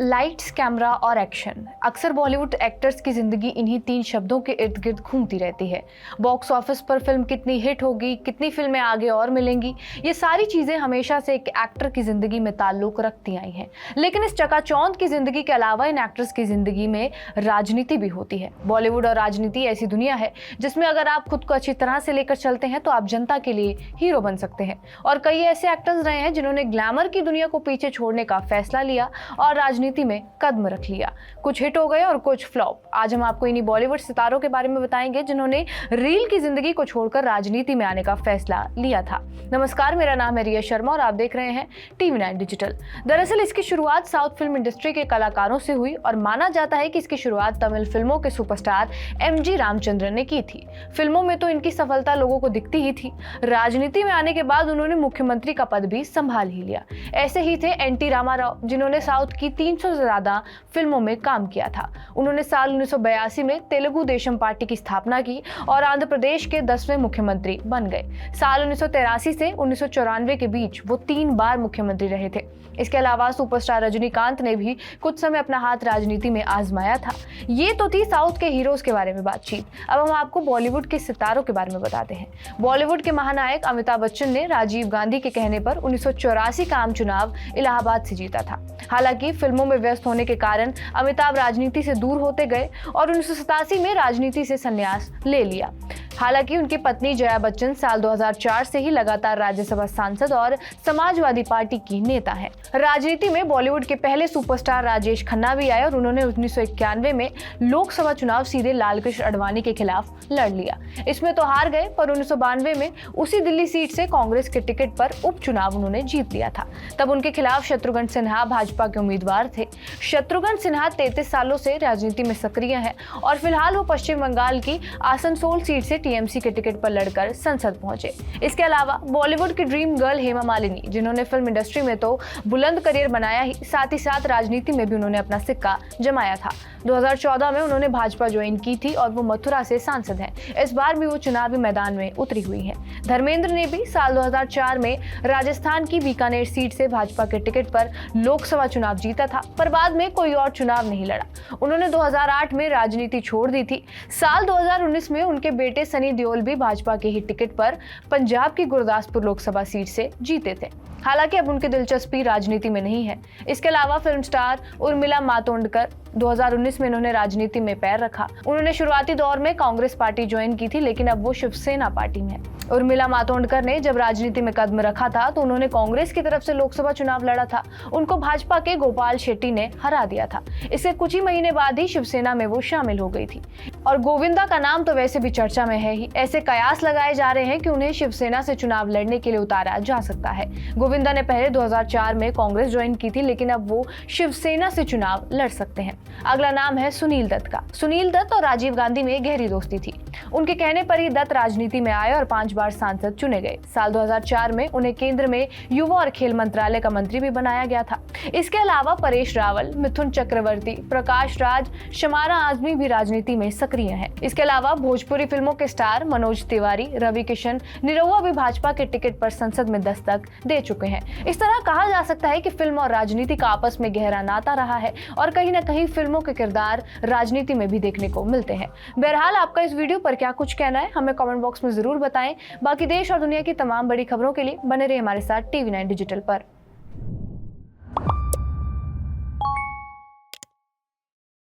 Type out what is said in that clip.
Lights, camera और action. अक्सर Bollywood actors की जिंदगी इन्हीं तीन शब्दों के इर्द गिर्द घूमती रहती है। बॉक्स ऑफिस पर फिल्म कितनी हिट होगी, कितनी फिल्में आगे और मिलेंगी, ये सारी चीजें हमेशा से एक एक्टर की जिंदगी में ताल्लुक रखती आई हैं। लेकिन इस चकाचौंध की जिंदगी के अलावा इन एक्टर्स की जिंदगी में राजनीति भी होती है। बॉलीवुड और राजनीति ऐसी दुनिया है जिसमें अगर आप खुद को अच्छी तरह से लेकर चलते हैं तो आप जनता के लिए हीरो बन सकते हैं। और कई ऐसे एक्टर्स रहे हैं जिन्होंने ग्लैमर की दुनिया को पीछे छोड़ने का फैसला लिया और राजनीति में कदम रख लिया। कुछ हिट हो गए और कुछ फ्लॉप। आज हम आपको इन्हीं बॉलीवुड सितारों के बारे में बताएंगे जिन्होंने रील की जिंदगी को छोड़कर राजनीति में आने का फैसला लिया था। नमस्कार, मेरा नाम है रिया शर्मा और आप देख रहे हैं TV9 डिजिटल। दरअसल इसकी शुरुआत साउथ फिल्म इंडस्ट्री के कलाकारों से हुई और माना जाता है कि इसकी शुरुआत तमिल फिल्मों के सुपरस्टार MG रामचंद्रन ने की थी। फिल्मों में तो इनकी सफलता लोगों को दिखती ही थी। राजनीति में आने के बाद उन्होंने मुख्यमंत्री का पद भी संभाल ही लिया। ऐसे ही थे NT रामाराव, जिन्होंने साउथ की 300 से ज्यादा फिल्मों में काम किया था। उन्होंने साल 1982 में तेलुगु देशम पार्टी की स्थापना की और आंध्र प्रदेश के 10वें मुख्यमंत्री बन गए। साल 1983 से 1994 के बीच वो 3 बार मुख्यमंत्री रहे थे। इसके अलावा सुपरस्टार रजनीकांत ने भी कुछ समय अपना हाथ राजनीति में आजमाया था। ये तो थी साउथ के हीरोज के बारे में बातचीत। अब हम आपको बॉलीवुड के सितारों के बारे में बताते हैं। बॉलीवुड के महानायक अमिताभ बच्चन ने राजीव गांधी के कहने पर 1984 का आम चुनाव इलाहाबाद से जीता था। हालांकि फिल्मों में व्यस्त होने के कारण अमिताभ राजनीति से दूर होते गए और 1987 में राजनीति से संन्यास ले लिया। हालांकि उनकी पत्नी जया बच्चन साल 2004 से ही लगातार राज्यसभा सांसद और समाजवादी पार्टी की नेता हैं। राजनीति में बॉलीवुड के पहले सुपरस्टार राजेश खन्ना भी आए और उन्होंने 1991 में लोकसभा चुनाव सीधे लालकृष्ण आडवाणी के खिलाफ लड़ लिया। इसमें तो हार गए, पर 1992 में उसी दिल्ली सीट से कांग्रेस के टिकट पर उपचुनाव उन्होंने जीत लिया था। तब उनके खिलाफ शत्रुघ्न सिन्हा भाजपा के उम्मीदवार थे। शत्रुघ्न सिन्हा 33 सालों से राजनीति में सक्रिय हैं और फिलहाल वो पश्चिम बंगाल की आसनसोल सीट से TMC के टिकट पर लड़कर संसद पहुंचे। इसके अलावा बॉलीवुड की ड्रीम गर्ल हेमा मालिनी, जिन्होंने फिल्म इंडस्ट्री में तो बुलंद करियर बनाया ही, साथ ही साथ राजनीति में भी उन्होंने अपना सिक्का जमाया था। 2014 में उन्होंने भाजपा ज्वाइन की थी और वो मथुरा से सांसद हैं। इस बार भी वो चुनावी मैदान में उतरी हुई हैं। धर्मेंद्र ने भी साल 2004 में राजस्थान की बीकानेर सीट से भाजपा के टिकट पर लोकसभा चुनाव जीता था, पर बाद में कोई और चुनाव नहीं लड़ा। उन्होंने 2008 में राजनीति छोड़ दी थी। साल 2019 में उनके बेटे सनी देओल भी भाजपा के ही टिकट पर पंजाब की गुरदासपुर लोकसभा सीट से जीते थे। हालांकि अब उनकी दिलचस्पी राजनीति में नहीं है। इसके अलावा फिल्म स्टार उर्मिला मातोंडकर 2019 में उन्होंने राजनीति में पैर रखा। उन्होंने शुरुआती दौर में कांग्रेस पार्टी ज्वाइन की थी, लेकिन अब वो शिवसेना पार्टी में है। उर्मिला मातोंडकर ने जब राजनीति में कदम रखा था तो उन्होंने कांग्रेस की तरफ से लोकसभा चुनाव लड़ा था। उनको भाजपा के गोपाल शेट्टी ने हरा दिया था। इसके कुछ ही महीने बाद ही शिवसेना में वो शामिल हो गई थी। और गोविंदा का नाम तो वैसे भी चर्चा में है ही। ऐसे कयास लगाए जा रहे हैं कि उन्हें शिवसेना से चुनाव लड़ने के लिए उतारा जा सकता है। गोविंदा ने पहले 2004 में कांग्रेस ज्वाइन की थी, लेकिन अब वो शिवसेना से चुनाव लड़ सकते हैं। अगला नाम है सुनील दत्त का। सुनील दत्त और राजीव गांधी में गहरी दोस्ती थी। उनके कहने पर ही दत्त राजनीति में आए और 5 बार सांसद चुने गए। साल 2004 में उन्हें केंद्र में युवा और खेल मंत्रालय का मंत्री भी बनाया गया था। इसके अलावा परेश रावल, मिथुन चक्रवर्ती, प्रकाश राज, शमारा आजमी भी राजनीति में सक्रिय हैं। इसके अलावा भोजपुरी फिल्मों के स्टार मनोज तिवारी, रवि किशन, निरहुआ भी भाजपा के टिकट पर संसद में दस्तक दे चुके हैं। इस तरह कहा जा सकता है कि फिल्म और राजनीति का आपस में गहरा नाता रहा है और कहीं ना कहीं फिल्मों के किरदार राजनीति में भी देखने को मिलते हैं। बहरहाल, आपका इस वीडियो पर क्या कुछ कहना है हमें कमेंट बॉक्स में जरूर बताएं। बाकी देश और दुनिया की तमाम बड़ी खबरों के लिए बने रहिए हमारे साथ TV9 डिजिटल पर।